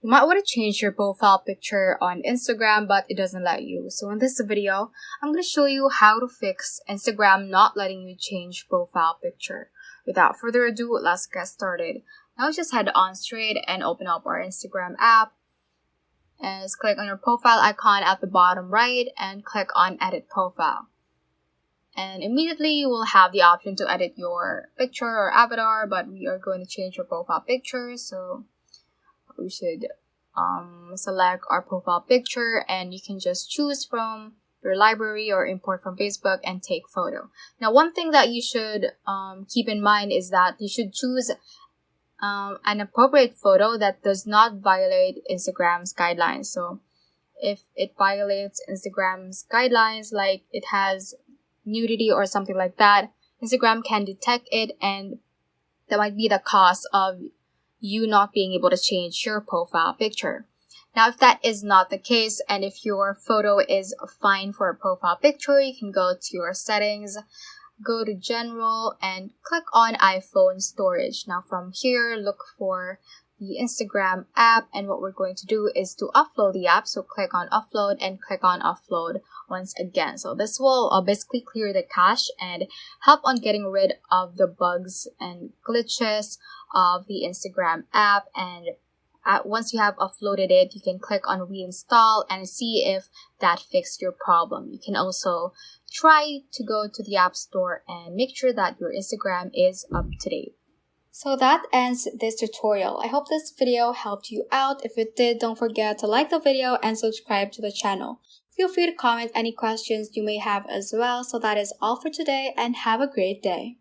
You might want to change your profile picture on Instagram, but it doesn't let you. So in this video, I'm going to show you how to fix Instagram not letting you change profile picture. Without further ado, let's get started. Now just head on straight and open up our Instagram app. And just click on your profile icon at the bottom right and click on edit profile. And immediately you will have the option to edit your picture or avatar, but we are going to change your profile picture. So we should select our profile picture, and you can just choose from your library or import from Facebook and take photo. Now, one thing that you should keep in mind is that you should choose an appropriate photo that does not violate Instagram's guidelines. So if it violates Instagram's guidelines, like it has nudity or something like that, Instagram can detect it, and that might be the cause of you not being able to change your profile picture. Now, if that is not the case, and if your photo is fine for a profile picture, you can go to your settings, go to general, and click on iPhone storage. Now from here, look for the Instagram app, and what we're going to do is to upload the app. So click on upload and click on upload once again. So this will basically clear the cache and help on getting rid of the bugs and glitches of the Instagram app. And once you have uploaded it, you can click on reinstall and see if that fixed your problem. You can also try to go to the App Store and make sure that your Instagram is up to date. So that ends this tutorial. I hope this video helped you out. If it did, don't forget to like the video and subscribe to the channel. Feel free to comment any questions you may have as well. So that is all for today, and have a great day.